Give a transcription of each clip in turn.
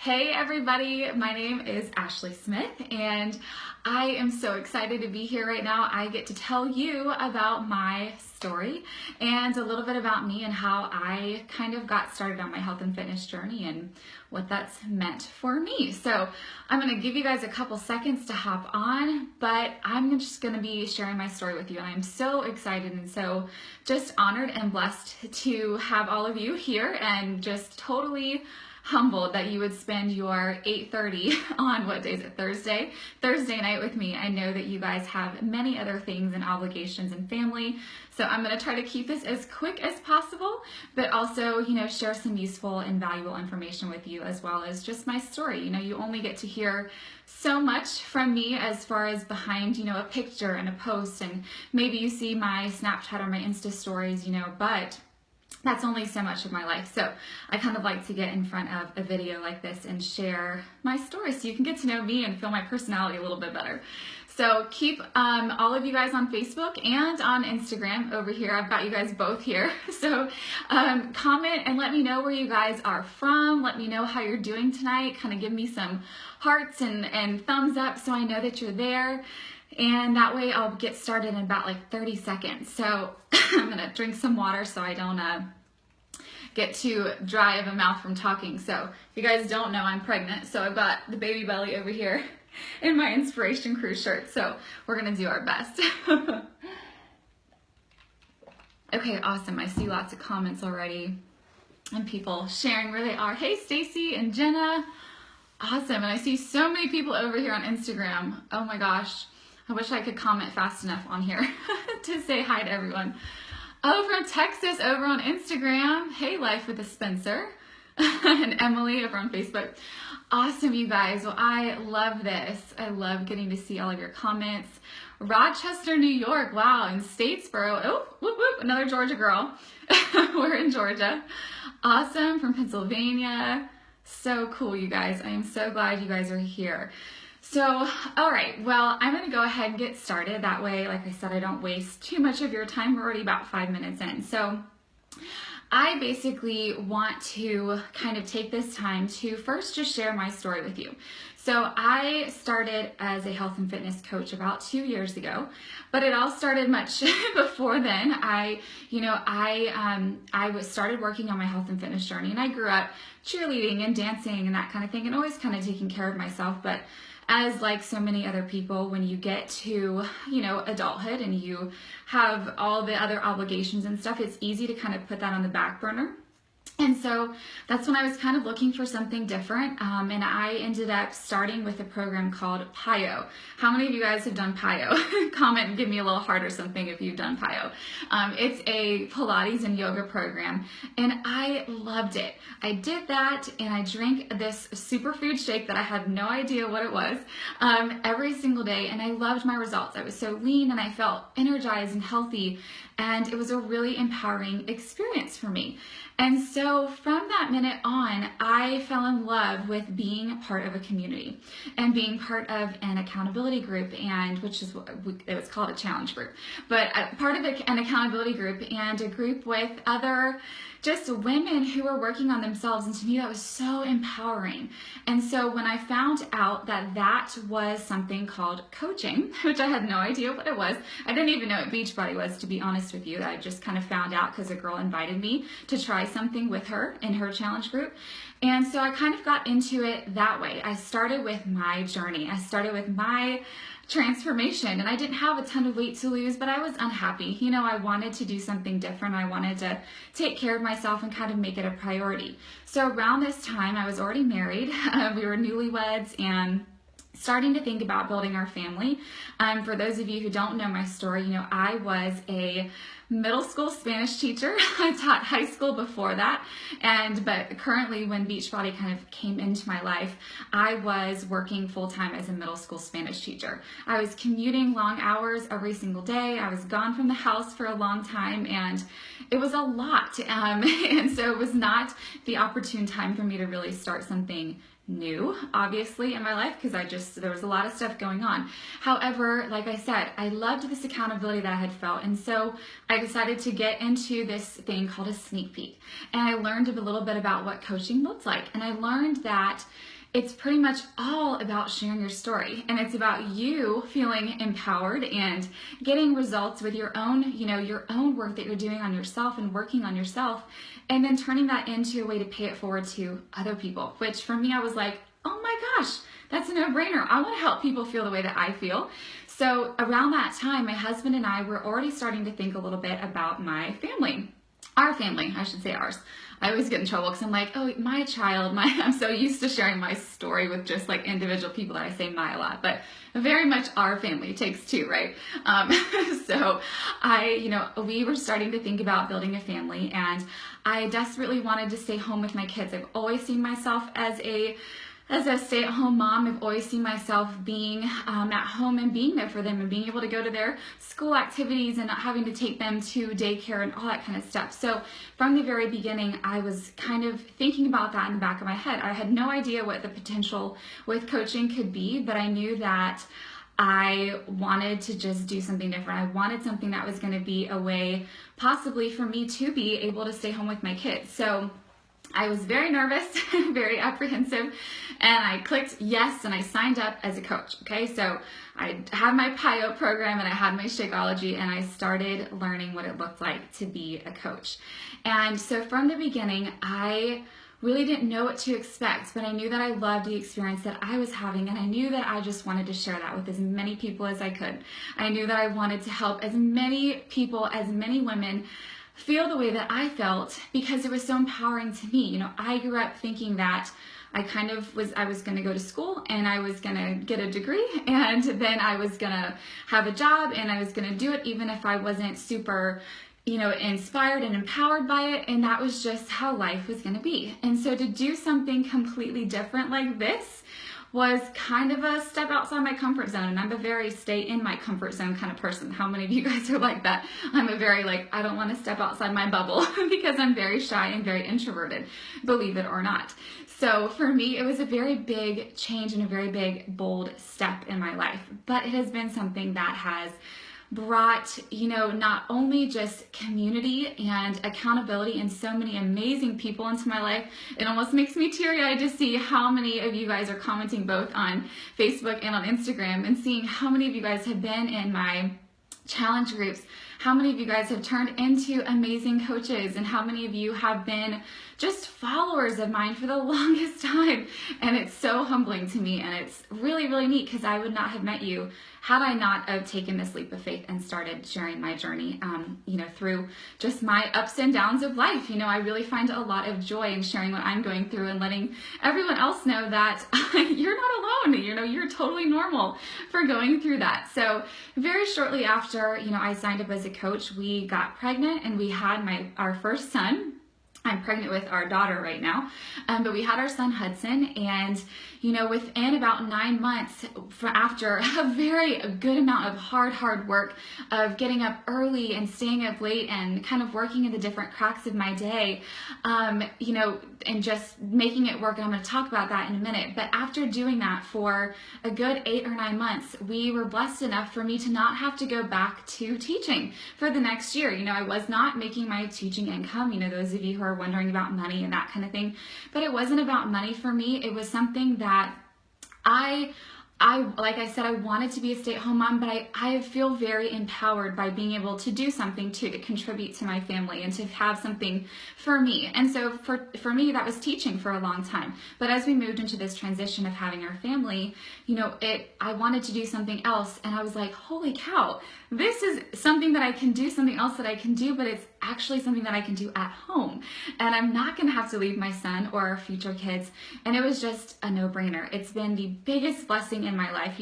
Hey everybody, my name is Ashley Smith and I am so excited to be here right now. I get to tell you about my story and a little bit about me and how I kind of got started on my health and fitness journey and what that's meant for me. So I'm going to give you guys a couple seconds to hop on, but I'm just going to be sharing my story with you. And I'm so excited and so just honored and blessed to have all of you here and just totally humbled that you would spend your 8:30 on what day is it? Thursday night with me. I know that you guys have many other things and obligations and family, so I'm going to try to keep this as quick as possible, but also, share some useful and valuable information with you as well as just my story. You only get to hear so much from me as far as behind, a picture and a post, and maybe you see my Snapchat or my Insta stories, but that's only so much of my life. So I kind of like to get in front of a video like this and share my story so you can get to know me and feel my personality a little bit better. So keep all of you guys on Facebook and on Instagram over here. I've got you guys both here. So comment and let me know where you guys are from. Let me know how you're doing tonight. Kind of give me some hearts and thumbs up so I know that you're there. And that way I'll get started in about like 30 seconds. So I'm gonna drink some water so I don't get too dry of a mouth from talking. So if you guys don't know, I'm pregnant. So I've got the baby belly over here in my Inspiration Cruise shirt. So we're gonna do our best. Okay, awesome. I see lots of comments already and people sharing where they are. Hey, Stacy and Jenna. Awesome. And I see so many people over here on Instagram. Oh my gosh. I wish I could comment fast enough on here to say hi to everyone. Oh, from Texas over on Instagram. Hey, Life with a Spencer. And Emily over on Facebook. Awesome, you guys. Well, I love this. I love getting to see all of your comments. Rochester, New York. Wow, in Statesboro. Oh, whoop, whoop, another Georgia girl. We're in Georgia. Awesome, from Pennsylvania. So cool, you guys. I am so glad you guys are here. So, all right, well, I'm going to go ahead and get started. That way, like I said, I don't waste too much of your time. We're already about 5 minutes in. So I basically want to kind of take this time to first just share my story with you. So I started as a health and fitness coach about 2 years ago, but it all started much before then. I started working on my health and fitness journey, and I grew up cheerleading and dancing and that kind of thing, and always kind of taking care of myself. But as like so many other people, when you get to, adulthood and you have all the other obligations and stuff, it's easy to kind of put that on the back burner. And so that's when I was kind of looking for something different, and I ended up starting with a program called PiYo. How many of you guys have done PiYo? Comment and give me a little heart or something if you've done PiYo. It's a Pilates and yoga program, and I loved it. I did that, and I drank this superfood shake that I had no idea what it was every single day, and I loved my results. I was so lean, and I felt energized and healthy, and it was a really empowering experience for me. And so from that minute on, I fell in love with being part of a community and being part of an accountability group, and which is what it was called, a challenge group, but part of an accountability group and a group with other just women who were working on themselves. And to me, that was so empowering. And so when I found out that that was something called coaching, which I had no idea what it was, I didn't even know what Beachbody was, to be honest with you. I just kind of found out because a girl invited me to try something with her in her challenge group. And so I kind of got into it that way. I started with my journey. I started with my transformation, and I didn't have a ton of weight to lose, but I was unhappy. I wanted to do something different. I wanted to take care of myself and kind of make it a priority. So around this time, I was already married. We were newlyweds and starting to think about building our family. For those of you who don't know my story, I was a middle school Spanish teacher. I taught high school before that, but currently when Beachbody kind of came into my life, I was working full-time as a middle school Spanish teacher. I was commuting long hours every single day. I was gone from the house for a long time, and it was a lot. And so it was not the opportune time for me to really start something new, obviously, in my life, because there was a lot of stuff going on. However, like I said, I loved this accountability that I had felt, and so I decided to get into this thing called a sneak peek. And I learned a little bit about what coaching looks like. And I learned that it's pretty much all about sharing your story, and it's about you feeling empowered and getting results with your own, your own work that you're doing on yourself and working on yourself, and then turning that into a way to pay it forward to other people, which for me, I was like, oh my gosh, that's a no-brainer. I want to help people feel the way that I feel. So around that time, my husband and I were already starting to think a little bit about my family. Our family, I should say ours. I always get in trouble because I'm like, oh, my child, I'm so used to sharing my story with just like individual people that I say my a lot, but very much our family. It takes two, right? So we were starting to think about building a family, and I desperately wanted to stay home with my kids. I've always seen myself as a stay-at-home mom. I've always seen myself being at home and being there for them and being able to go to their school activities and not having to take them to daycare and all that kind of stuff. So from the very beginning, I was kind of thinking about that in the back of my head. I had no idea what the potential with coaching could be, but I knew that I wanted to just do something different. I wanted something that was going to be a way possibly for me to be able to stay home with my kids. So I was very nervous, very apprehensive, and I clicked yes, and I signed up as a coach. Okay, so I had my PIO program and I had my Shakeology, and I started learning what it looked like to be a coach. And so from the beginning, I really didn't know what to expect, but I knew that I loved the experience that I was having, and I knew that I just wanted to share that with as many people as I could. I knew that I wanted to help as many people, as many women, feel the way that I felt, because it was so empowering to me. I grew up thinking that I was going to go to school and I was going to get a degree, and then I was going to have a job, and I was going to do it even if I wasn't super, inspired and empowered by it. And that was just how life was going to be. And so to do something completely different like this was kind of a step outside my comfort zone. And I'm a very stay in my comfort zone kind of person. How many of you guys are like that? I'm a very I don't want to step outside my bubble because I'm very shy and very introverted, believe it or not. So for me, it was a very big change and a very big, bold step in my life. But it has been something that has brought, not only just community and accountability and so many amazing people into my life. It almost makes me teary-eyed to see how many of you guys are commenting both on Facebook and on Instagram, and seeing how many of you guys have been in my challenge groups, how many of you guys have turned into amazing coaches, and how many of you have been just followers of mine for the longest time. And it's so humbling to me, and it's really, really neat, because I would not have met you had I not have taken this leap of faith and started sharing my journey, through just my ups and downs of life. I really find a lot of joy in sharing what I'm going through and letting everyone else know that you're not alone. You're totally normal for going through that. So very shortly after, I signed up as a coach, we got pregnant and we had our first son. I'm pregnant with our daughter right now, but we had our son Hudson, and within about 9 months after a very good amount of hard work of getting up early and staying up late and kind of working in the different cracks of my day, and just making it work. And I'm going to talk about that in a minute. But after doing that for a good 8 or 9 months, we were blessed enough for me to not have to go back to teaching for the next year. I was not making my teaching income. Those of you who are wondering about money and that kind of thing. But it wasn't about money for me. It was something that I like I said, I wanted to be a stay-at-home mom, but I feel very empowered by being able to do something to contribute to my family and to have something for me. And so for me, that was teaching for a long time. But as we moved into this transition of having our family, I wanted to do something else. And I was like, holy cow, this is something that I can do, something else that I can do, but it's actually something that I can do at home. And I'm not going to have to leave my son or our future kids. And it was just a no-brainer. It's been the biggest blessing in my life.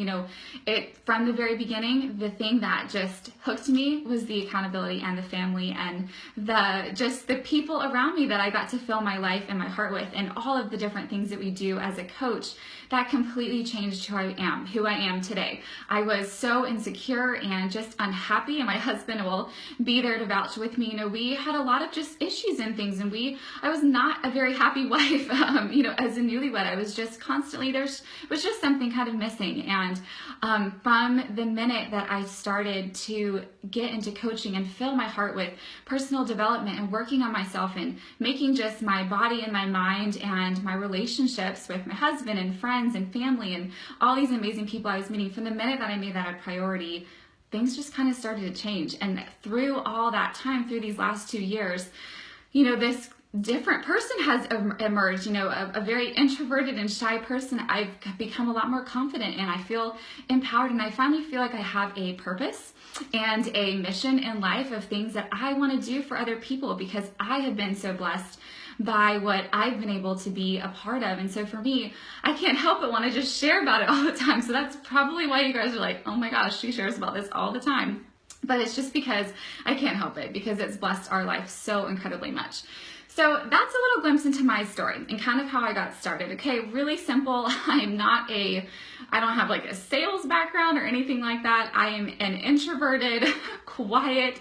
From the very beginning, the thing that just hooked me was the accountability and the family and the people around me that I got to fill my life and my heart with, and all of the different things that we do as a coach that completely changed who I am today. I was so insecure and just unhappy, and my husband will be there to vouch with me. we had a lot of just issues and things, and I was not a very happy wife, as a newlywed. I was just constantly, was just something kind of missing. And from the minute that I started to get into coaching and fill my heart with personal development and working on myself and making just my body and my mind and my relationships with my husband and friends and family and all these amazing people I was meeting, from the minute that I made that a priority, things just kind of started to change. And through all that time, through these last 2 years, this different person has emerged, a very introverted and shy person. I've become a lot more confident, and I feel empowered, and I finally feel like I have a purpose and a mission in life of things that I want to do for other people, because I have been so blessed by what I've been able to be a part of. And so for me, I can't help but want to just share about it all the time. So that's probably why you guys are like, oh my gosh, she shares about this all the time. But it's just because I can't help it, because it's blessed our life so incredibly much. So that's a little glimpse into my story and kind of how I got started. Okay, really simple. I don't have like a sales background or anything like that. I am an introverted, quiet,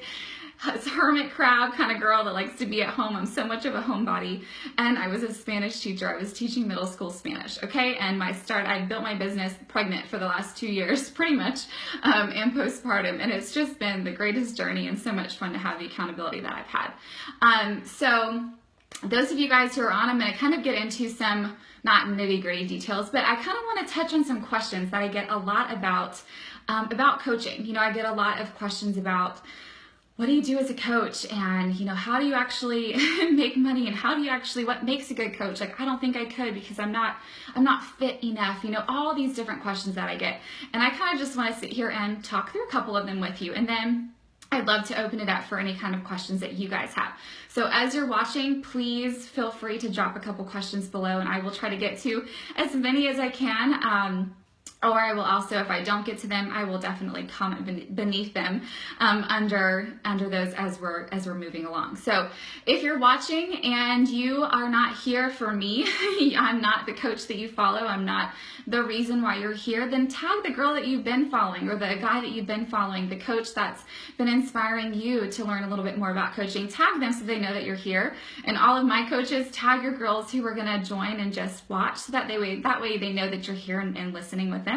hermit crab kind of girl that likes to be at home. I'm so much of a homebody, and I was a Spanish teacher. I was teaching middle school Spanish, okay? And I built my business pregnant for the last 2 years, pretty much, and postpartum, and it's just been the greatest journey and so much fun to have the accountability that I've had. So those of you guys who are on, I'm going to kind of get into some, not nitty-gritty details, but I kind of want to touch on some questions that I get a lot about coaching. I get a lot of questions about, what do you do as a coach? And, how do you actually make money? And what makes a good coach? Like, I don't think I could, because I'm not fit enough, all these different questions that I get. And I kind of just want to sit here and talk through a couple of them with you. And then I'd love to open it up for any kind of questions that you guys have. So as you're watching, please feel free to drop a couple questions below, and I will try to get to as many as I can. Or I will also, if I don't get to them, I will definitely comment beneath them under those as we're moving along. So if you're watching and you are not here for me, I'm not the coach that you follow, I'm not the reason why you're here, then tag the girl that you've been following, or the guy that you've been following, the coach that's been inspiring you to learn a little bit more about coaching. Tag them so they know that you're here. And all of my coaches, tag your girls who are going to join and just watch, so that way they know that you're here and listening with them.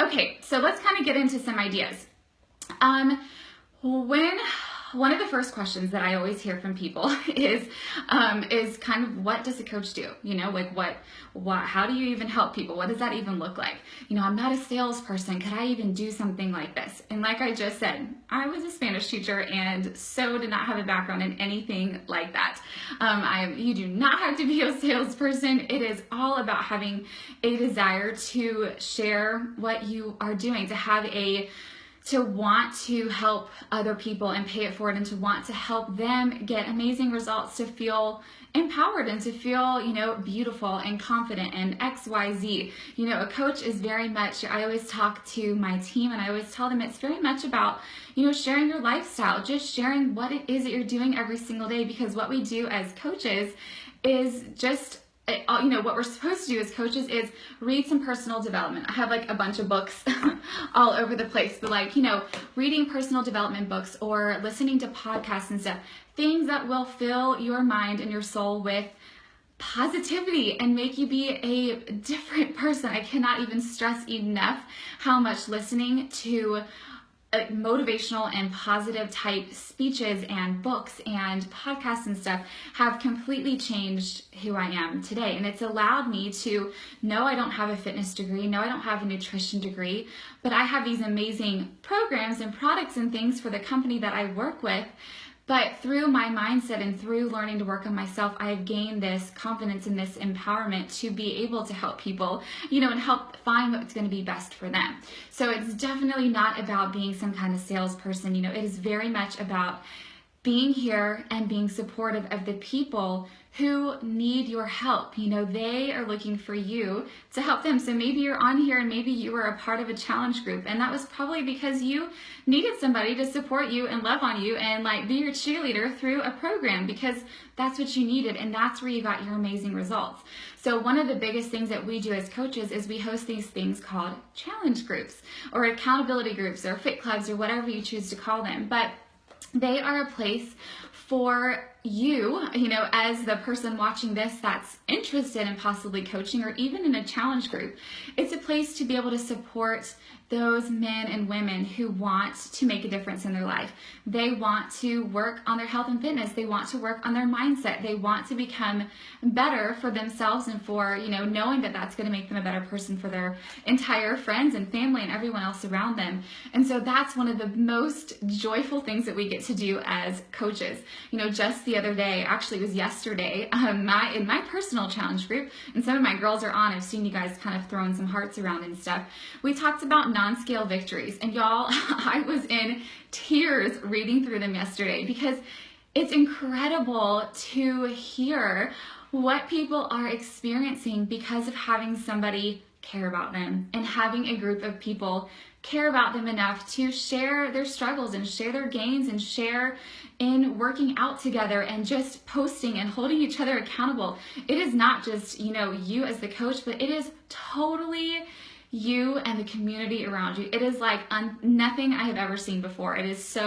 Okay, so let's kind of get into some ideas. One of the first questions that I always hear from people is kind of, what does a coach do? How do you even help people? What does that even look like? I'm not a salesperson. Could I even do something like this? And like I just said, I was a Spanish teacher and so did not have a background in anything like that. You do not have to be a salesperson. It is all about having a desire to share what you are doing, to want to help other people and pay it forward, and to want to help them get amazing results, to feel empowered and to feel, beautiful and confident and XYZ. A coach is very much, I always talk to my team and I always tell them it's very much about, sharing your lifestyle, just sharing what it is that you're doing every single day, because what we do as coaches is just, what we're supposed to do as coaches is read some personal development. I have like a bunch of books all over the place, but reading personal development books or listening to podcasts and stuff, things that will fill your mind and your soul with positivity and make you be a different person. I cannot even stress enough how much listening to motivational and positive type speeches and books and podcasts and stuff have completely changed who I am today. And it's allowed me to know I don't have a fitness degree, no, I don't have a nutrition degree, but I have these amazing programs and products and things for the company that I work with. But through my mindset and through learning to work on myself, I have gained this confidence and this empowerment to be able to help people, and help find what's going to be best for them. So it's definitely not about being some kind of salesperson. It is very much about being here and being supportive of the people who need your help. They are looking for you to help them. So maybe you're on here and maybe you were a part of a challenge group, and that was probably because you needed somebody to support you and love on you and be your cheerleader through a program, because that's what you needed and that's where you got your amazing results. So one of the biggest things that we do as coaches is we host these things called challenge groups or accountability groups or fit clubs or whatever you choose to call them. But They are a place for you, as the person watching this that's interested in possibly coaching or even in a challenge group. It's a place to be able to support those men and women who want to make a difference in their life. They want to work on their health and fitness. They want to work on their mindset. They want to become better for themselves and for, knowing that that's going to make them a better person for their entire friends and family and everyone else around them. And so that's one of the most joyful things that we get to do as coaches. Just the other day, actually it was yesterday, in my personal challenge group, and some of my girls are on, I've seen you guys kind of throwing some hearts around and stuff. We talked about non-scale victories, and y'all, I was in tears reading through them yesterday because it's incredible to hear what people are experiencing because of having somebody care about them and having a group of people care about them enough to share their struggles and share their gains and share in working out together and just posting and holding each other accountable. It is not just, you as the coach, but it is totally you and the community around you. It is like nothing I have ever seen before. It is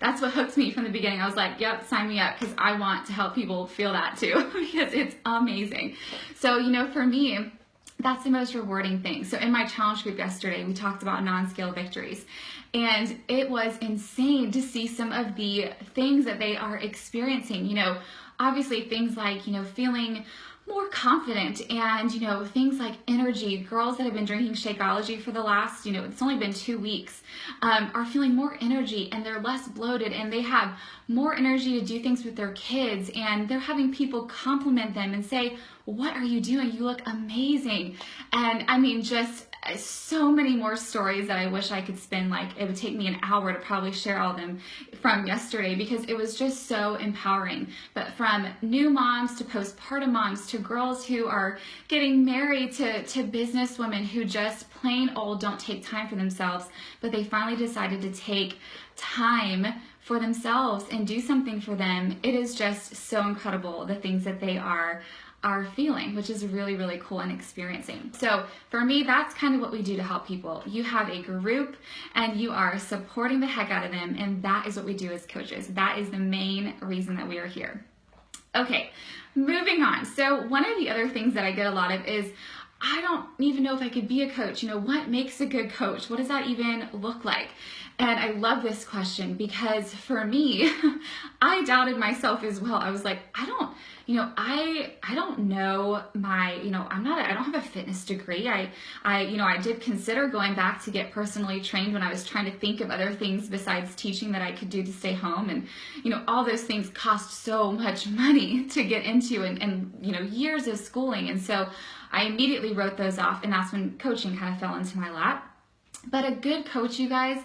that's what hooked me from the beginning. I was like, yep, sign me up, because I want to help people feel that too, because it's amazing. So, for me, that's the most rewarding thing. So in my challenge group yesterday, we talked about non-scale victories, and it was insane to see some of the things that they are experiencing. Obviously things like, feeling more confident and, things like energy. Girls that have been drinking Shakeology for the last, it's only been 2 weeks, are feeling more energy, and they're less bloated, and they have more energy to do things with their kids, and they're having people compliment them and say, what are you doing? You look amazing. And I mean, just so many more stories that I wish I could spend, it would take me an hour to probably share all of them from yesterday, because it was just so empowering. But from new moms to postpartum moms to girls who are getting married to business women who just plain old don't take time for themselves, but they finally decided to take time for themselves and do something for them. It is just so incredible, the things that they are feeling, which is really, really cool and experiencing. So for me, that's kind of what we do to help people. You have a group and you are supporting the heck out of them, and that is what we do as coaches. That is the main reason that we are here. Okay, moving on. So one of the other things that I get a lot of is, I don't even know if I could be a coach. What makes a good coach? What does that even look like? And I love this question, because for me, I doubted myself as well. I was like, I don't know I don't have a fitness degree. I did consider going back to get personally trained when I was trying to think of other things besides teaching that I could do to stay home. And, all those things cost so much money to get into, and years of schooling. And so I immediately wrote those off, and that's when coaching kind of fell into my lap. But a good coach, you guys,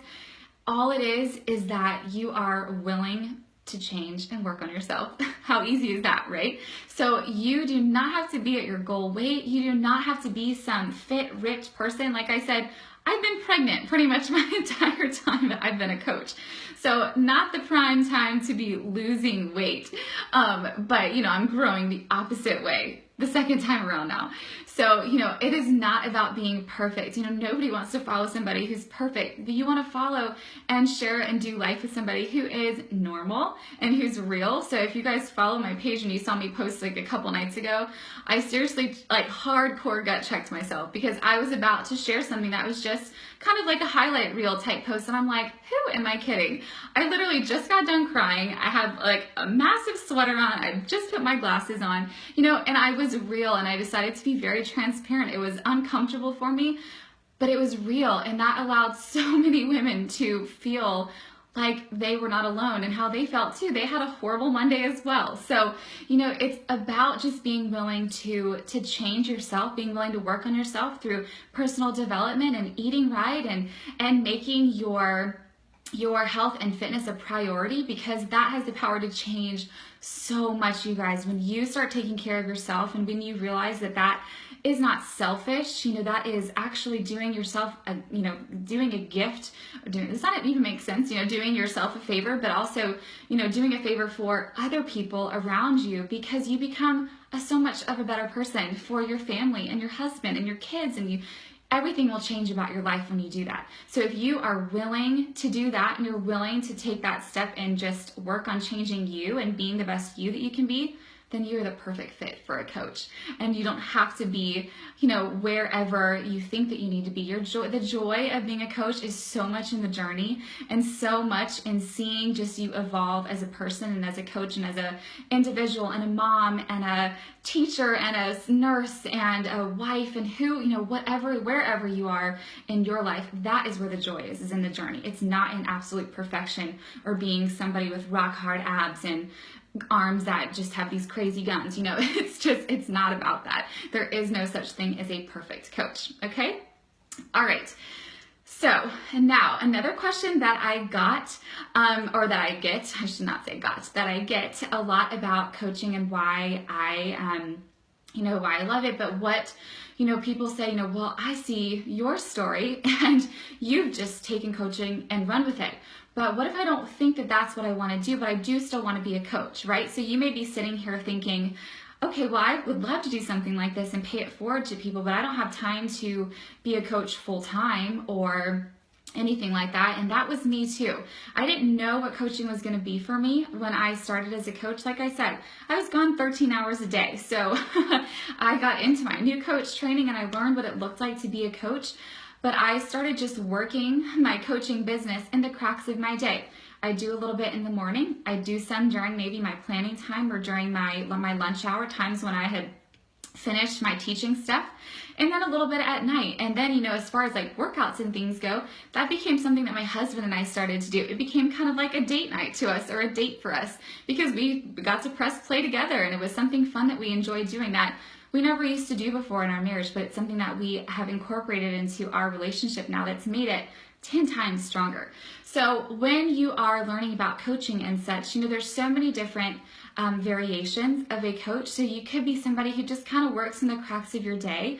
all it is that you are willing to change and work on yourself. How easy is that, right? So you do not have to be at your goal weight. You do not have to be some fit, ripped person. Like I said, I've been pregnant pretty much my entire time that I've been a coach. So not the prime time to be losing weight. But I'm growing the opposite way the second time around now. So, it is not about being perfect. Nobody wants to follow somebody who's perfect, but you want to follow and share and do life with somebody who is normal and who's real. So if you guys follow my page and you saw me post a couple nights ago, I seriously hardcore gut checked myself, because I was about to share something that was just kind of like a highlight reel type post. And I'm like, who am I kidding? I literally just got done crying. I have a massive sweater on. I just put my glasses on, and I was real, and I decided to be very transparent. It was uncomfortable for me, but it was real. And that allowed so many women to feel like they were not alone, and how they felt too. They had a horrible Monday as well. So, it's about just being willing to change yourself, being willing to work on yourself through personal development and eating right, and making your health and fitness a priority, because that has the power to change so much, you guys. When you start taking care of yourself, and when you realize that is not selfish, that is actually doing yourself, doing a gift. Does that even make sense? Doing yourself a favor, but also, doing a favor for other people around you, because you become so much of a better person for your family and your husband and your kids, and everything will change about your life when you do that. So if you are willing to do that and you're willing to take that step and just work on changing you and being the best you that you can be, then you're the perfect fit for a coach. And you don't have to be, wherever you think that you need to be. The joy of being a coach is so much in the journey and so much in seeing just you evolve as a person and as a coach and as an individual and a mom and a teacher and a nurse and a wife and wherever you are in your life. That is where the joy is in the journey. It's not in absolute perfection or being somebody with rock hard abs and arms that just have these crazy guns. It's not about that. There is no such thing as a perfect coach. Okay? All right. So now another question that I got, that I get a lot about coaching and why why I love it, but what, people say, well, I see your story and you've just taken coaching and run with it. But what if I don't think that that's what I want to do, but I do still want to be a coach, right? So you may be sitting here thinking, okay, well, I would love to do something like this and pay it forward to people, but I don't have time to be a coach full time or anything like that. And that was me too. I didn't know what coaching was going to be for me when I started as a coach. Like I said, I was gone 13 hours a day. So I got into my new coach training and I learned what it looked like to be a coach. But I started just working my coaching business in the cracks of my day. I do a little bit in the morning. I do some during maybe my planning time or during my lunch hour, times when I had finished my teaching stuff, and then a little bit at night. And then, as far as like workouts and things go, that became something that my husband and I started to do. It became kind of like a date night to us, or a date for us, because we got to press play together, and it was something fun that we enjoyed doing that we never used to do before in our marriage, but it's something that we have incorporated into our relationship now that's made it 10 times stronger. So when you are learning about coaching and such, there's so many different variations of a coach. So you could be somebody who just kind of works in the cracks of your day.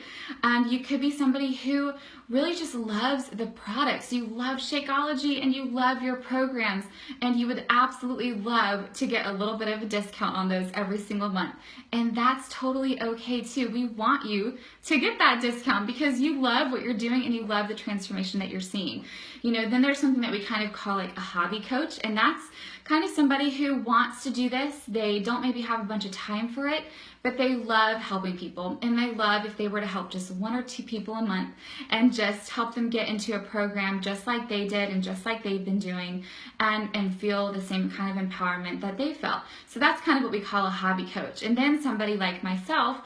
You could be somebody who really just loves the products. You love Shakeology and you love your programs, and you would absolutely love to get a little bit of a discount on those every single month. And that's totally okay too. We want you to get that discount because you love what you're doing and you love the transformation that you're seeing. Then there's something that we kind of call like a hobby coach, and that's kind of somebody who wants to do this. They don't maybe have a bunch of time for it, but they love helping people, and they love if they were to help just 1 or 2 people a month and just help them get into a program just like they did and just like they've been doing, and feel the same kind of empowerment that they felt. So that's kind of what we call a hobby coach. And then somebody like myself,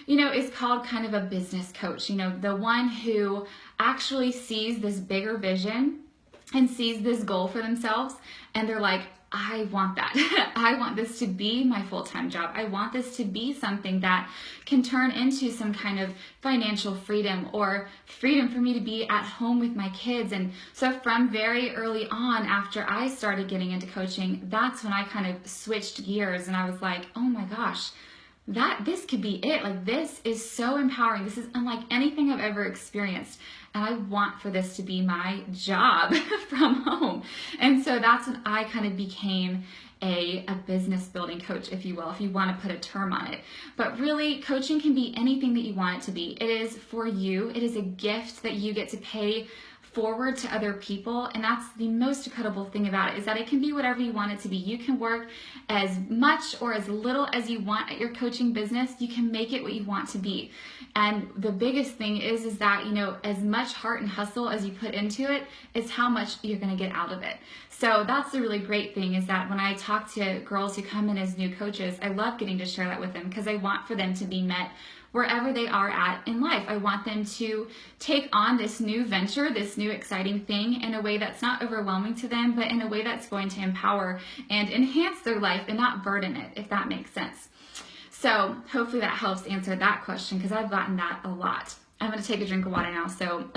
is called kind of a business coach, the one who actually sees this bigger vision and sees this goal for themselves, and they're like, I want that. I want this to be my full-time job. I want this to be something that can turn into some kind of financial freedom, or freedom for me to be at home with my kids. And so from very early on, after I started getting into coaching, that's when I kind of switched gears, and I was like, oh my gosh, this could be it. Like, this is so empowering. This is unlike anything I've ever experienced. And I want for this to be my job from home. And so that's when I kind of became a business building coach, if you will, if you want to put a term on it. But really, coaching can be anything that you want it to be. It is for you. It is a gift that you get to pay forward to other people, and that's the most incredible thing about it, is that it can be whatever you want it to be. You can work as much or as little as you want at your coaching business. You can make it what you want to be. And the biggest thing is that, as much heart and hustle as you put into it is how much you're going to get out of it. So that's the really great thing, is that when I talk to girls who come in as new coaches, I love getting to share that with them, because I want for them to be met wherever they are at in life. I want them to take on this new venture, this new exciting thing, in a way that's not overwhelming to them, but in a way that's going to empower and enhance their life and not burden it, if that makes sense. So hopefully that helps answer that question, because I've gotten that a lot. I'm going to take a drink of water now, so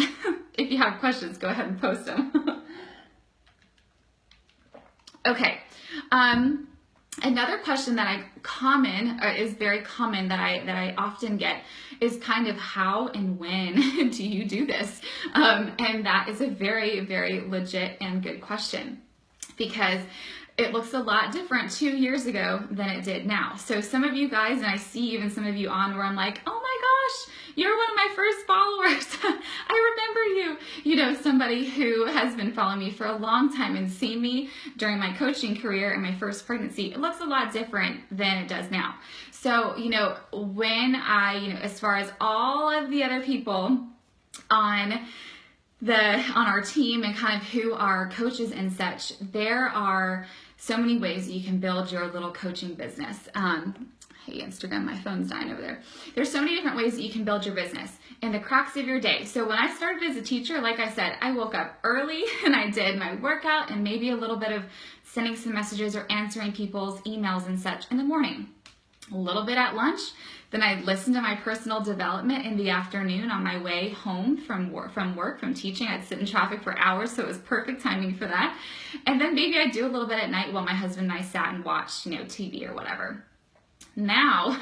if you have questions, go ahead and post them. Okay. Another question that is very common that I often get is kind of how and when do you do this? And that is a very, very legit and good question, because it looks a lot different 2 years ago than it did now. So some of you guys, and I see even some of you on where I'm like, oh my gosh, you're one of my first followers. I somebody who has been following me for a long time and seen me during my coaching career and my first pregnancy, it looks a lot different than it does now. So, when I, as far as all of the other people on our team and kind of who are coaches and such, there are so many ways you can build your little coaching business. Hey, Instagram, my phone's dying over there. There's so many different ways that you can build your business in the cracks of your day. So when I started as a teacher, like I said, I woke up early and I did my workout and maybe a little bit of sending some messages or answering people's emails and such in the morning. A little bit at lunch. Then I'd listen to my personal development in the afternoon on my way home from teaching. I'd sit in traffic for hours, so it was perfect timing for that. And then maybe I'd do a little bit at night while my husband and I sat and watched, TV or whatever. Now,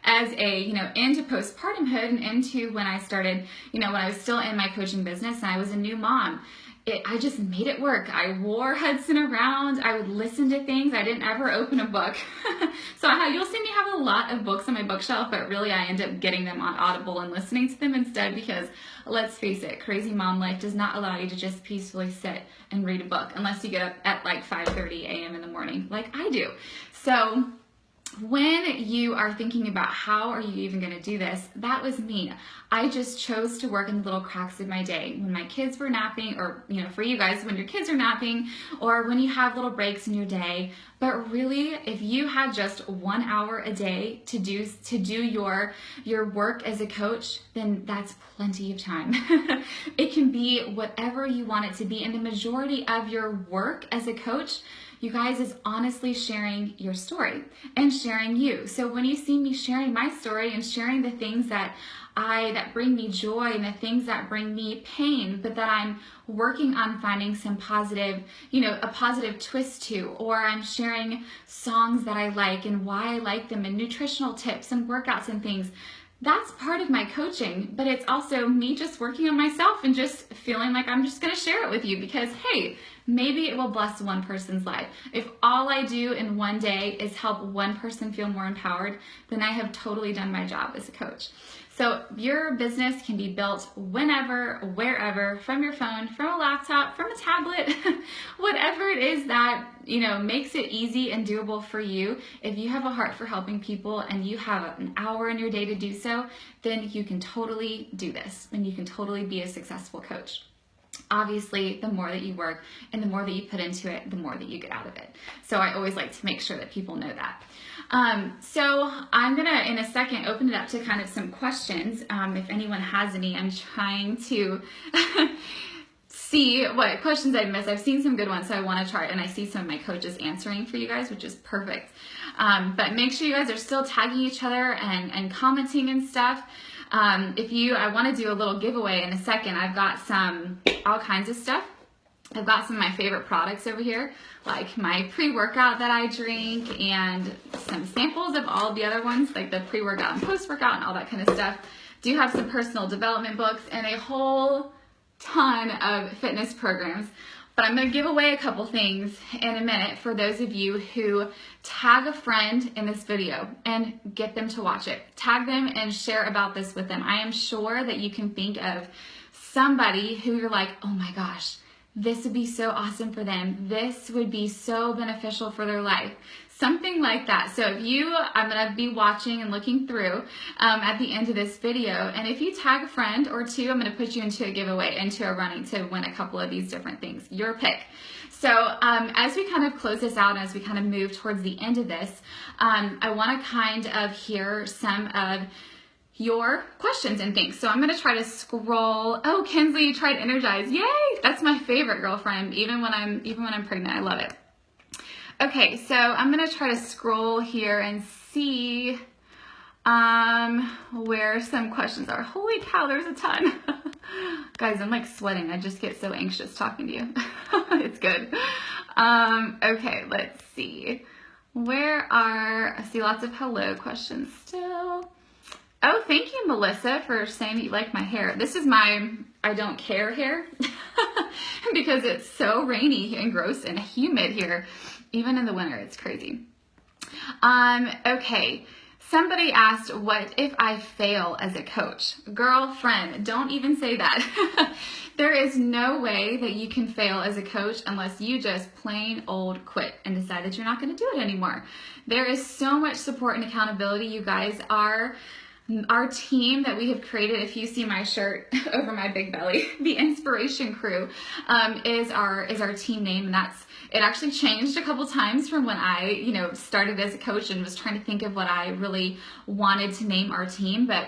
as into postpartumhood and into when I started, when I was still in my coaching business and I was a new mom, I just made it work. I wore Hudson around. I would listen to things. I didn't ever open a book. So you'll see me have a lot of books on my bookshelf, but really I end up getting them on Audible and listening to them instead because, let's face it, crazy mom life does not allow you to just peacefully sit and read a book unless you get up at like 5:30 a.m. in the morning like I do. So when you are thinking about how are you even going to do this, that was me. I just chose to work in the little cracks of my day when my kids were napping, or for you guys when your kids are napping, or when you have little breaks in your day. But really, if you had just 1 hour a day to do your work as a coach, then that's plenty of time. It can be whatever you want it to be, and the majority of your work as a coach, you guys, is honestly sharing your story and sharing you. So when you see me sharing my story and sharing the things that bring me joy and the things that bring me pain, but that I'm working on finding some positive, a positive twist to, or I'm sharing songs that I like and why I like them and nutritional tips and workouts and things, that's part of my coaching, but it's also me just working on myself and just feeling like I'm just going to share it with you because, hey, maybe it will bless one person's life. If all I do in one day is help one person feel more empowered, then I have totally done my job as a coach. So your business can be built whenever, wherever, from your phone, from a laptop, from a tablet, whatever it is that, makes it easy and doable for you. If you have a heart for helping people and you have an hour in your day to do so, then you can totally do this and you can totally be a successful coach. Obviously, the more that you work and the more that you put into it, the more that you get out of it. So I always like to make sure that people know that. So I'm going to, in a second, open it up to kind of some questions. If anyone has any, I'm trying to see what questions I've missed. I've seen some good ones, so I want to try it. And I see some of my coaches answering for you guys, which is perfect. But make sure you guys are still tagging each other and commenting and stuff. I want to do a little giveaway in a second. I've got all kinds of stuff. I've got some of my favorite products over here, like my pre-workout that I drink and some samples of all of the other ones, like the pre-workout and post-workout and all that kind of stuff. Do have some personal development books and a whole ton of fitness programs. But I'm going to give away a couple things in a minute for those of you who tag a friend in this video and get them to watch it. Tag them and share about this with them. I am sure that you can think of somebody who you're like, oh my gosh, this would be so awesome for them. This would be so beneficial for their life. Something like that. So I'm going to be watching and looking through at the end of this video. And if you tag a friend or two, I'm going to put you into a giveaway, into a running to win a couple of these different things. Your pick. So as we kind of close this out and as we kind of move towards the end of this, I want to kind of hear some of your questions and things. So I'm going to try to scroll. Oh, Kinsley, you tried Energize. Yay! That's my favorite, girlfriend. Even when I'm pregnant, I love it. Okay, so I'm going to try to scroll here and see where some questions are. Holy cow, there's a ton. Guys, I'm like sweating. I just get so anxious talking to you. It's good. Okay, let's see. I see lots of hello questions still. Oh, thank you, Melissa, for saying that you like my hair. This is my I don't care hair because it's so rainy and gross and humid here. Even in the winter, it's crazy. Okay, Somebody asked, what if I fail as a coach? Girlfriend, don't even say that. There is no way that you can fail as a coach unless you just plain old quit and decide that you're not going to do it anymore. There is so much support and accountability. You guys are our team that we have created. If you see my shirt over my big belly, the Inspiration Crew is our team name, and it actually changed a couple times from when I started as a coach and was trying to think of what I really wanted to name our team. But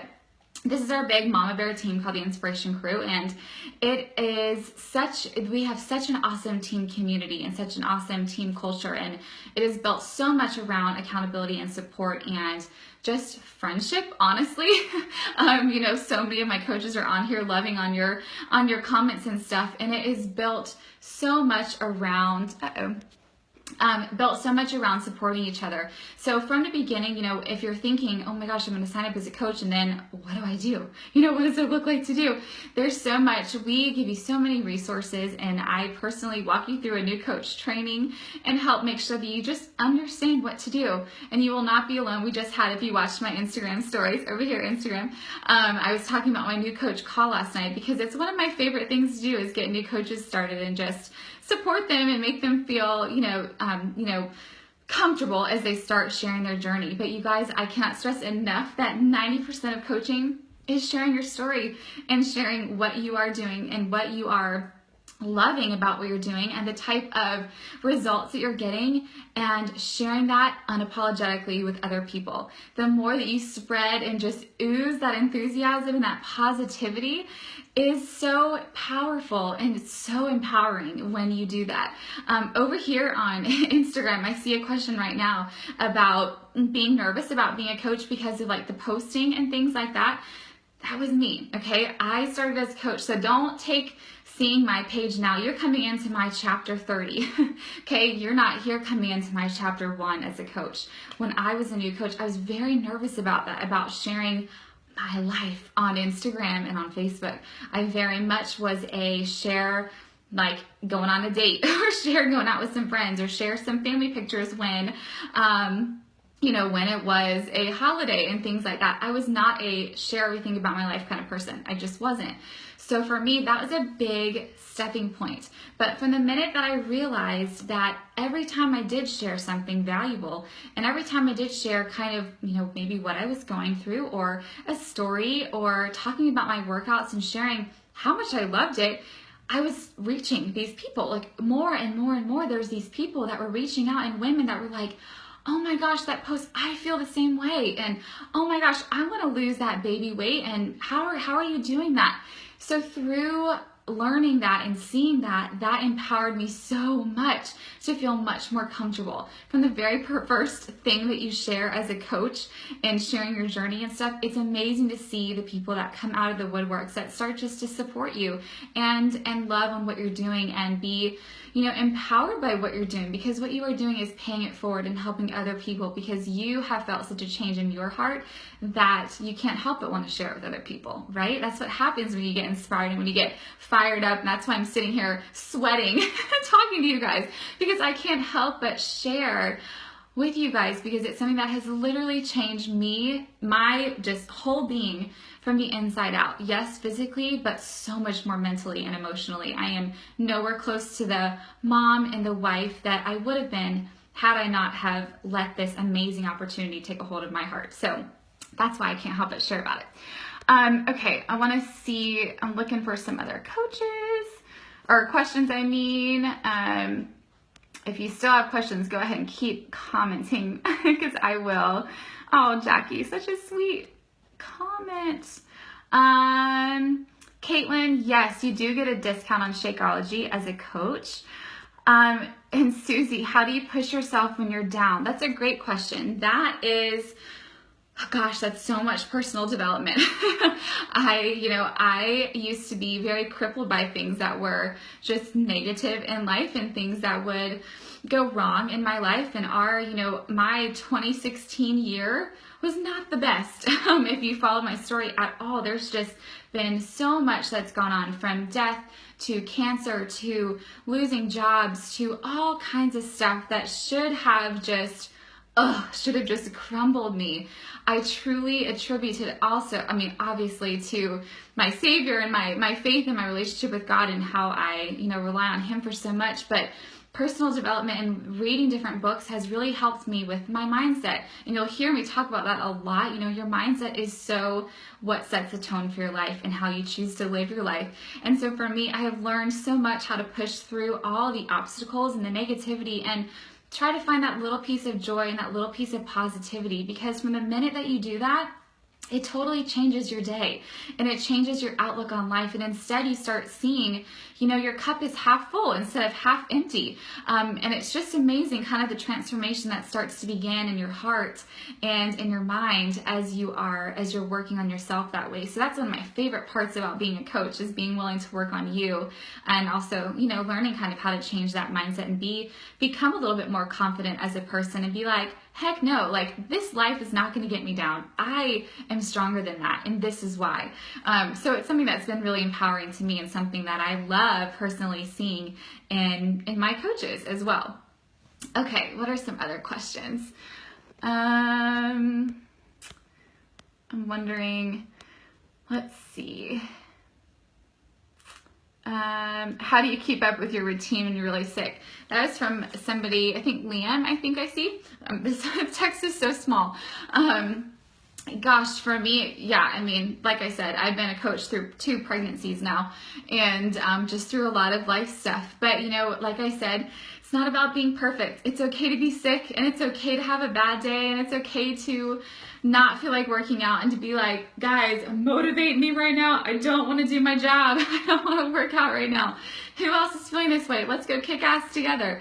this is our big Mama Bear team called the Inspiration Crew, and we have such an awesome team community and such an awesome team culture, and it is built so much around accountability and support and just friendship, honestly. So many of my coaches are on here loving on your comments and stuff, and it is built so much around supporting each other. So from the beginning, if you're thinking, oh my gosh, I'm going to sign up as a coach, and then what do I do? What does it look like to do? There's so much. We give you so many resources, and I personally walk you through a new coach training and help make sure that you just understand what to do. And you will not be alone. We just had, if you watched my Instagram stories over here, Instagram, I was talking about my new coach call last night, because it's one of my favorite things to do is get new coaches started and just support them and make them feel, comfortable as they start sharing their journey. But you guys, I cannot stress enough that 90% of coaching is sharing your story and sharing what you are doing and what you are loving about what you're doing and the type of results that you're getting, and sharing that unapologetically with other people. The more that you spread and just ooze that enthusiasm and that positivity is so powerful, and it's so empowering when you do that. Over here on Instagram, I see a question right now about being nervous about being a coach because of the posting and things like that. That was me, okay? I started as a coach, so don't take seeing my page now. You're coming into my chapter 30, okay? You're not here coming into my chapter 1 as a coach. When I was a new coach, I was very nervous about that, about sharing my life on Instagram and on Facebook. I very much was a share, going on a date or share going out with some friends, or share some family pictures when it was a holiday and things like that. I was not a share everything about my life kind of person. I just wasn't. So for me, that was a big stepping point. But from the minute that I realized that every time I did share something valuable, and every time I did share kind of, maybe what I was going through, or a story, or talking about my workouts and sharing how much I loved it, I was reaching these people, more and more and more. There's these people that were reaching out, and women that were like, oh my gosh, that post, I feel the same way. And oh my gosh, I want to lose that baby weight. And how are you doing that? So through learning that and seeing that empowered me so much to feel much more comfortable. From the very first thing that you share as a coach and sharing your journey and stuff, it's amazing to see the people that come out of the woodworks that start just to support you and love on what you're doing and be empowered by what you're doing, because what you are doing is paying it forward and helping other people, because you have felt such a change in your heart that you can't help but want to share it with other people, right? That's what happens when you get inspired and when you get fired up, and that's why I'm sitting here sweating talking to you guys, because I can't help but share with you guys, because it's something that has literally changed me, my just whole being from the inside out. Yes, physically, but so much more mentally and emotionally. I am nowhere close to the mom and the wife that I would have been had I not have let this amazing opportunity take a hold of my heart. So that's why I can't help but share about it. Okay, I want to see, I'm looking for some other coaches or questions, I mean. If you still have questions, go ahead and keep commenting because I will. Oh, Jackie, such a sweet comment. Caitlin, yes, you do get a discount on Shakeology as a coach. And Susie, how do you push yourself when you're down? That's a great question. That is, oh gosh, that's so much personal development. I used to be very crippled by things that were just negative in life and things that would go wrong in my life. And my 2016 year was not the best. If you follow my story at all, there's just been so much that's gone on, from death to cancer to losing jobs to all kinds of stuff that should have just should have just crumbled me. I truly attribute it also, I mean, obviously to my Savior and my faith and my relationship with God and how I, rely on Him for so much. But personal development and reading different books has really helped me with my mindset. And you'll hear me talk about that a lot. Your mindset is so what sets the tone for your life and how you choose to live your life. And so for me, I have learned so much how to push through all the obstacles and the negativity and try to find that little piece of joy and that little piece of positivity, because from the minute that you do that, it totally changes your day and it changes your outlook on life. And instead you start seeing, your cup is half full instead of half empty. And it's just amazing kind of the transformation that starts to begin in your heart and in your mind as you're working on yourself that way. So that's one of my favorite parts about being a coach, is being willing to work on you and also, learning kind of how to change that mindset and become a little bit more confident as a person and be like, heck no, like this life is not going to get me down. I am stronger than that, and this is why. So it's something that's been really empowering to me and something that I love personally seeing in my coaches as well. Okay, what are some other questions? I'm wondering, let's see. How do you keep up with your routine when you're really sick? That was from somebody, I think Liam, I see. This text is so small. Gosh, for me, yeah, I mean, like I said, I've been a coach through 2 pregnancies now and just through a lot of life stuff. But, like I said, it's not about being perfect. It's okay to be sick, and it's okay to have a bad day, and it's okay to not feel like working out and to be like, guys, motivate me right now. I don't want to do my job. I don't want to work out right now. Who else is feeling this way? Let's go kick ass together.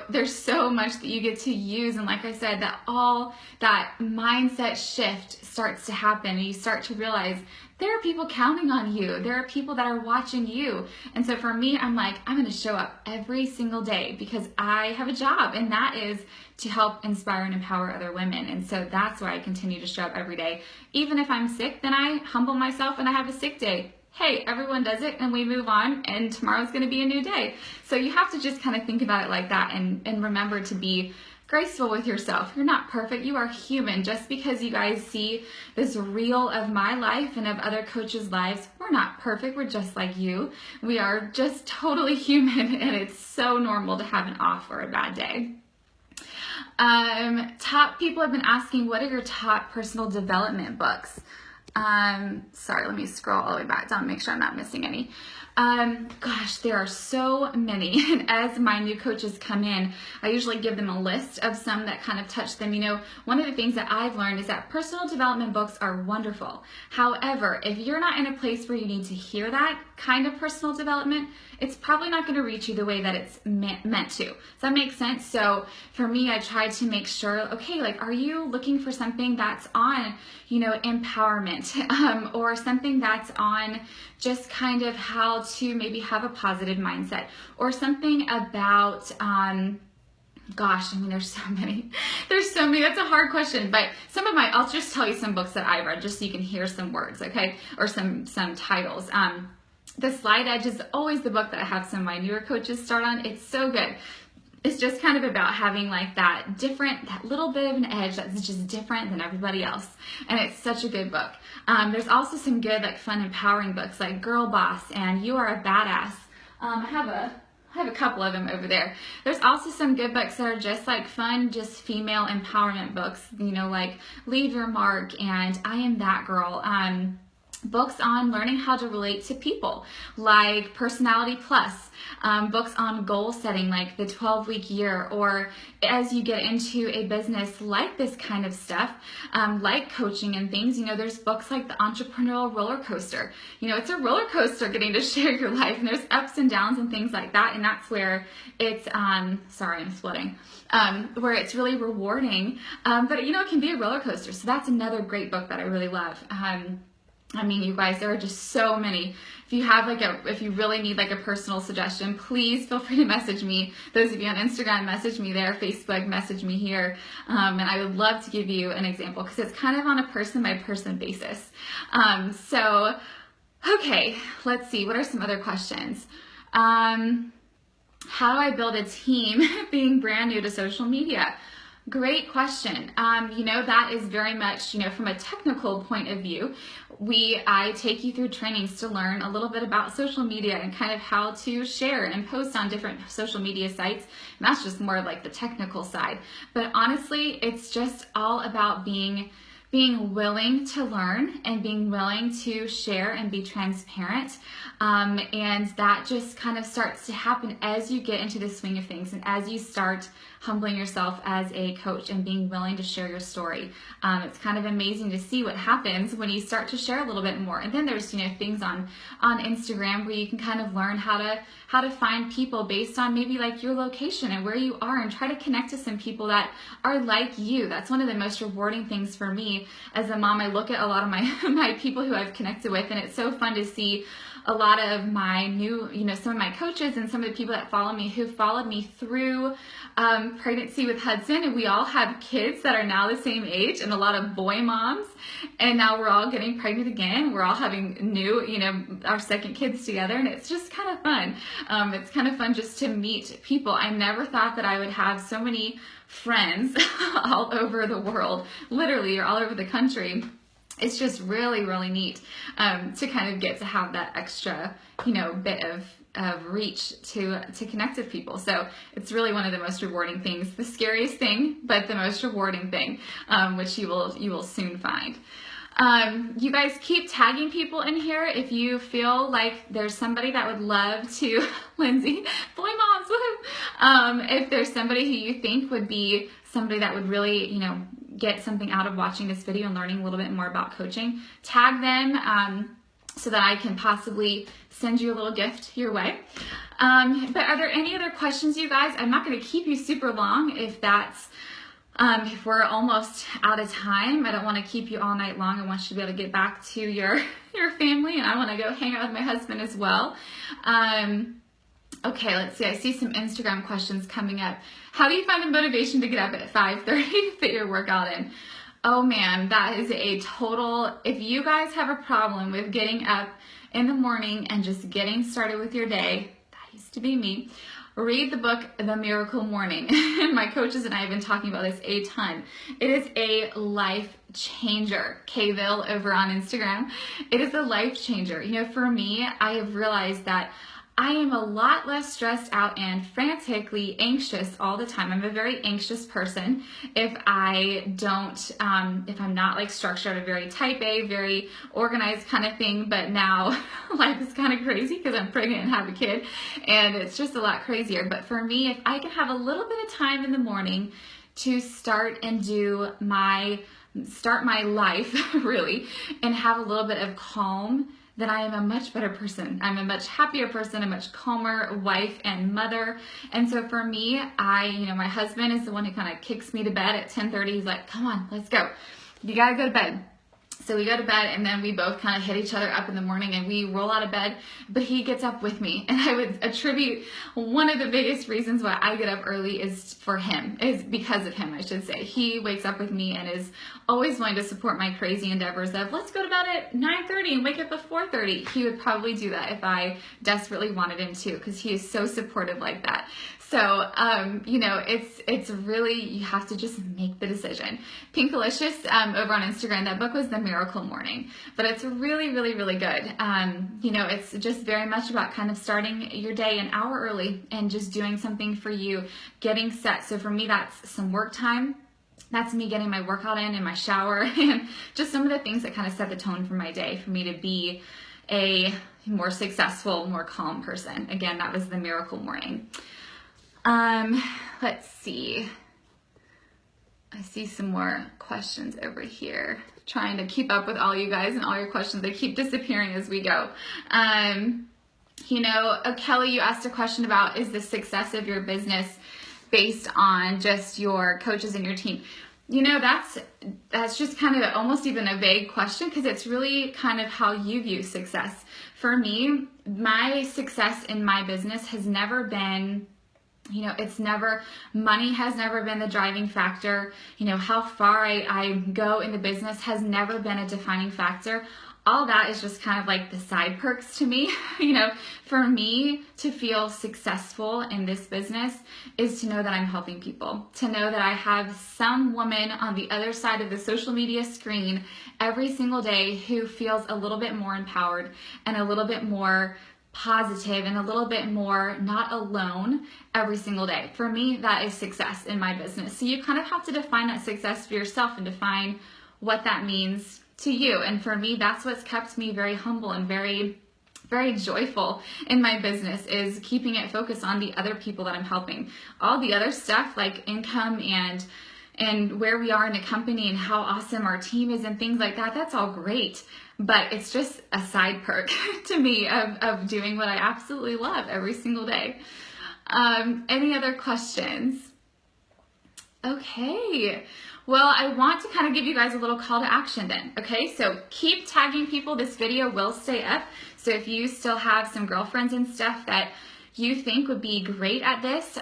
There's so much that you get to use. And like I said, that mindset shift starts to happen, and you start to realize there are people counting on you. There are people that are watching you. And so for me, I'm like, I'm going to show up every single day because I have a job, and that is to help inspire and empower other women. And so that's why I continue to show up every day. Even if I'm sick, then I humble myself and I have a sick day. Hey, everyone does it, and we move on, and tomorrow's going to be a new day. So you have to just kind of think about it like that and remember to be graceful with yourself. You're not perfect. You are human. Just because you guys see this reel of my life and of other coaches' lives, we're not perfect. We're just like you. We are just totally human, and it's so normal to have an off or a bad day. Top people have been asking, what are your top personal development books? Sorry, let me scroll all the way back down, make sure I'm not missing any. Gosh, there are so many. And as my new coaches come in, I usually give them a list of some that kind of touch them. One of the things that I've learned is that personal development books are wonderful. However, if you're not in a place where you need to hear that kind of personal development, it's probably not going to reach you the way that it's meant to. Does that make sense? So for me, I try to make sure, okay, like, are you looking for something that's on, empowerment, or something that's on just kind of how to maybe have a positive mindset, or something about, gosh, I mean, there's so many, that's a hard question, but I'll just tell you some books that I read just so you can hear some words, okay, or some titles. The Slide Edge is always the book that I have some of my newer coaches start on. It's so good. It's just kind of about having like that little bit of an edge that's just different than everybody else. And it's such a good book. There's also some good, like, fun, empowering books like Girl Boss and You Are a Badass. I have a couple of them over there. There's also some good books that are just like fun, just female empowerment books, like Leave Your Mark and I Am That Girl. Books on learning how to relate to people, like Personality Plus, books on goal setting, like the 12-week year, or as you get into a business like this kind of stuff, like coaching and things, there's books like The Entrepreneurial Roller Coaster. It's a roller coaster getting to share your life, and there's ups and downs and things like that, and that's where it's, sorry, I'm splitting, where it's really rewarding, but it can be a roller coaster, so that's another great book that I really love. I mean, you guys, there are just so many. If you really need like a personal suggestion, please feel free to message me. Those of you on Instagram, message me there. Facebook, message me here. And I would love to give you an example because it's kind of on a person by person basis. Okay, let's see. What are some other questions? How do I build a team being brand new to social media? Great question. That is very much, from a technical point of view, I take you through trainings to learn a little bit about social media and kind of how to share and post on different social media sites. And that's just more like the technical side. But honestly, it's just all about being willing to learn and being willing to share and be transparent. And that just kind of starts to happen as you get into the swing of things and as you start humbling yourself as a coach and being willing to share your story. It's kind of amazing to see what happens when you start to share a little bit more. And then there's, things on Instagram where you can kind of learn how to find people based on maybe like your location and where you are, and try to connect to some people that are like you. That's one of the most rewarding things for me as a mom. I look at a lot of my people who I've connected with, and it's so fun to see a lot of my new, some of my coaches and some of the people that follow me who followed me through pregnancy with Hudson, and we all have kids that are now the same age, and a lot of boy moms, and now we're all getting pregnant again. We're all having new, our second kids together, and it's just kind of fun. It's kind of fun just to meet people. I never thought that I would have so many friends all over the world, literally, or all over the country. It's just really, really neat to kind of get to have that extra, bit of reach to connect with people. So it's really one of the most rewarding things, the scariest thing, but the most rewarding thing, which you will soon find. You guys keep tagging people in here if you feel like there's somebody that would love to, Lindsay, boy moms, woohoo! If there's somebody who you think would be somebody that would really, get something out of watching this video and learning a little bit more about coaching, tag them so that I can possibly send you a little gift your way. But are there any other questions, you guys? I'm not going to keep you super long if we're almost out of time. I don't want to keep you all night long. I want you to be able to get back to your family, and I want to go hang out with my husband as well. Okay, let's see. I see some Instagram questions coming up. How do you find the motivation to get up at 5:30 to fit your workout in? Oh man, that is a total, if you guys have a problem with getting up in the morning and just getting started with your day, that used to be me, read the book, The Miracle Morning. My coaches and I have been talking about this a ton. It is a life changer. Kville over on Instagram. It is a life changer. For me, I have realized that I am a lot less stressed out and frantically anxious all the time. I'm a very anxious person. If I'm not like structured, a very type A, very organized kind of thing, but now life is kind of crazy because I'm pregnant and have a kid, and it's just a lot crazier. But for me, if I can have a little bit of time in the morning to start my life really, and have a little bit of calm, then I am a much better person. I'm a much happier person, a much calmer wife and mother. And so for me, my husband is the one who kind of kicks me to bed at 10:30. He's like, come on, let's go. You gotta go to bed. So we go to bed, and then we both kind of hit each other up in the morning, and we roll out of bed, but he gets up with me. And I would attribute one of the biggest reasons why I get up early is because of him, I should say. He wakes up with me and is always willing to support my crazy endeavors of, let's go to bed at 9:30 and wake up at 4:30. He would probably do that if I desperately wanted him to, because he is so supportive like that. So, it's really, you have to just make the decision. Pinkalicious over on Instagram, that book was The Miracle Morning, but it's really, really, really good. It's just very much about kind of starting your day an hour early and just doing something for you, getting set. So for me, that's some work time. That's me getting my workout in my shower, and just some of the things that kind of set the tone for my day for me to be a more successful, more calm person. Again, that was The Miracle Morning. Let's see. I see some more questions over here. Trying to keep up with all you guys and all your questions. They keep disappearing as we go. Kelly, you asked a question about, is the success of your business based on just your coaches and your team? That's just kind of almost even a vague question, because it's really kind of how you view success. For me, my success in my business has never been, money has never been the driving factor. How far I go in the business has never been a defining factor. all that is just kind of like the side perks to me. You know, for me to feel successful in this business is to know that I'm helping people, to know that I have some woman on the other side of the social media screen every single day who feels a little bit more empowered and a little bit more positive and a little bit more not alone every single day. For me, that is success in my business. So you kind of have to define that success for yourself and define what that means to you. And for me, that's what's kept me very humble and very joyful in my business, is keeping it focused on the other people that I'm helping. All the other stuff like income and where we are in the company and how awesome our team is and things like that, that's all great. But it's just a side perk to me of doing what I absolutely love every single day. Any other questions? Okay. Well, I want to kind of give you guys a little call to action then. Okay, so keep tagging people. This video will stay up. So if you still have some girlfriends and stuff that you think would be great at this,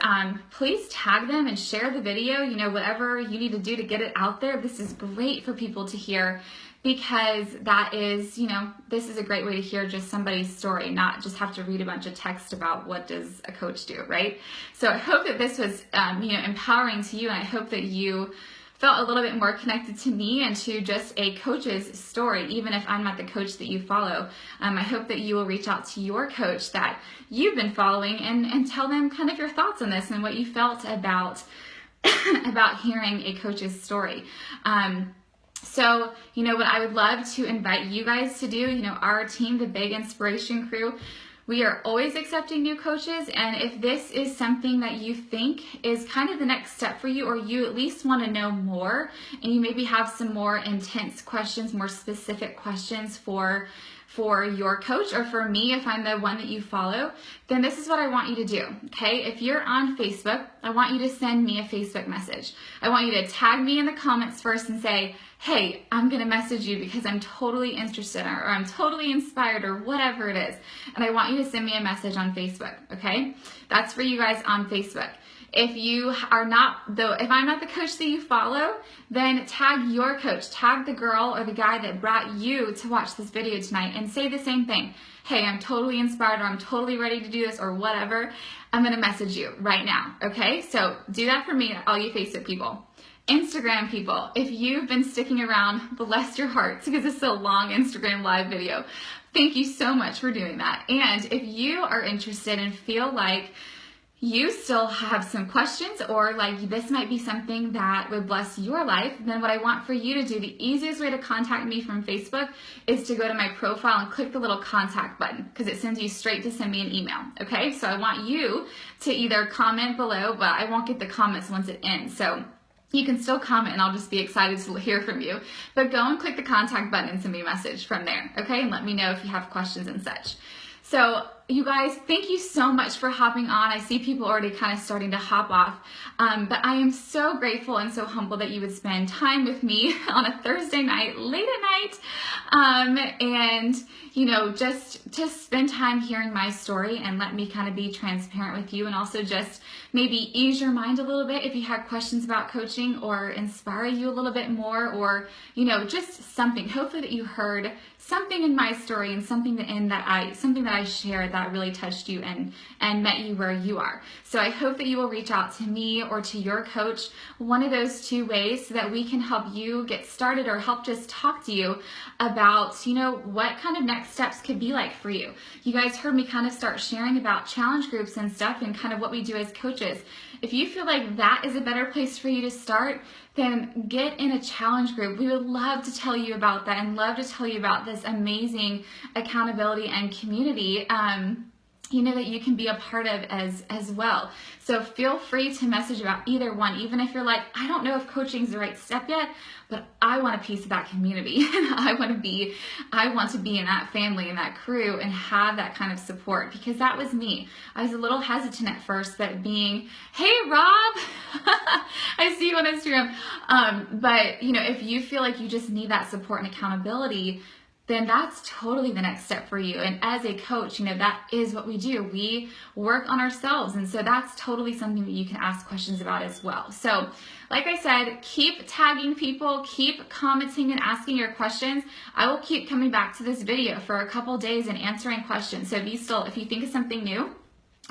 please tag them and share the video. You know, whatever you need to do to get it out there. This is great for people to hear, because that is, you know, this is a great way to hear just somebody's story, not just have to read a bunch of text about what does a coach do, right? So I hope that this was, you know, empowering to you, and I hope that you felt a little bit more connected to me and to just a coach's story, even if I'm not the coach that you follow. I hope that you will reach out to your coach that you've been following and tell them kind of your thoughts on this and what you felt about, about hearing a coach's story. So, you know, what I would love to invite you guys to do, you know, our team, the Big Inspiration Crew, we are always accepting new coaches, and if this is something that you think is kind of the next step for you, or you at least want to know more, and you maybe have some more intense questions, more specific questions for your coach, or for me, if I'm the one that you follow, then this is what I want you to do, okay? If you're on Facebook, I want you to send me a Facebook message. I want you to tag me in the comments first and say, hey, I'm gonna message you because I'm totally interested, or I'm totally inspired, or whatever it is. And I want you to send me a message on Facebook, okay? That's for you guys on Facebook. If you are not, if I'm not the coach that you follow, then tag your coach, tag the girl or the guy that brought you to watch this video tonight, and say the same thing. Hey, I'm totally inspired, or I'm totally ready to do this, or whatever. I'm gonna message you right now, okay? So do that for me, all you Facebook people. Instagram people, if you've been sticking around, bless your hearts, because it's a long Instagram live video. Thank you so much for doing that. And if you are interested and feel like you still have some questions, or like this might be something that would bless your life, then what I want for you to do, the easiest way to contact me from Facebook is to go to my profile and click the little contact button, because it sends you straight to send me an email, okay? So I want you to either comment below, but I won't get the comments once it ends. So you can still comment and I'll just be excited to hear from you. But go and click the contact button and send me a message from there, okay? And let me know if you have questions and such. So you guys, thank you so much for hopping on. I see people already kind of starting to hop off. But I am so grateful and so humble that you would spend time with me on a Thursday night, late at night. And, you know, just to spend time hearing my story and let me kind of be transparent with you, and also just maybe ease your mind a little bit if you had questions about coaching, or inspire you a little bit more, or, you know, just something. Hopefully that you heard something in my story and something that I shared that really touched you and met you where you are. So I hope that you will reach out to me or to your coach, one of those two ways, so that we can help you get started, or help just talk to you about, you know, what kind of next steps could be like for you. You guys heard me kind of start sharing about challenge groups and stuff, and kind of what we do as coaches. If you feel like that is a better place for you to start, then get in a challenge group. We would love to tell you about that, and love to tell you about this amazing accountability and community, you know, that you can be a part of as well. So feel free to message about either one, even if you're like, I don't know if coaching is the right step yet, but I want a piece of that community, and I want to be in that family and that crew and have that kind of support, because that was me. I was a little hesitant at first, but being, hey Rob, I see you on Instagram. But you know, if you feel like you just need that support and accountability, then that's totally the next step for you. And as a coach, you know, that is what we do. We work on ourselves. And so that's totally something that you can ask questions about as well. So like I said, keep tagging people, keep commenting and asking your questions. I will keep coming back to this video for a couple days and answering questions. So if you think of something new,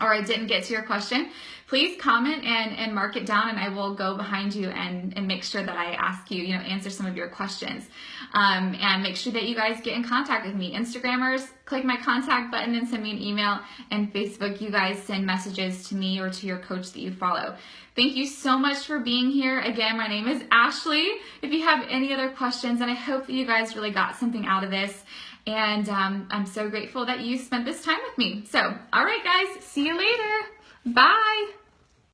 or I didn't get to your question, please comment and mark it down, and I will go behind you and make sure that I ask you, answer some of your questions. And make sure that you guys get in contact with me. Instagrammers, click my contact button and send me an email. And Facebook, you guys send messages to me or to your coach that you follow. Thank you so much for being here. Again, my name is Ashley. If you have any other questions, and I hope that you guys really got something out of this. And I'm so grateful that you spent this time with me. So, all right, guys, see you later. Bye.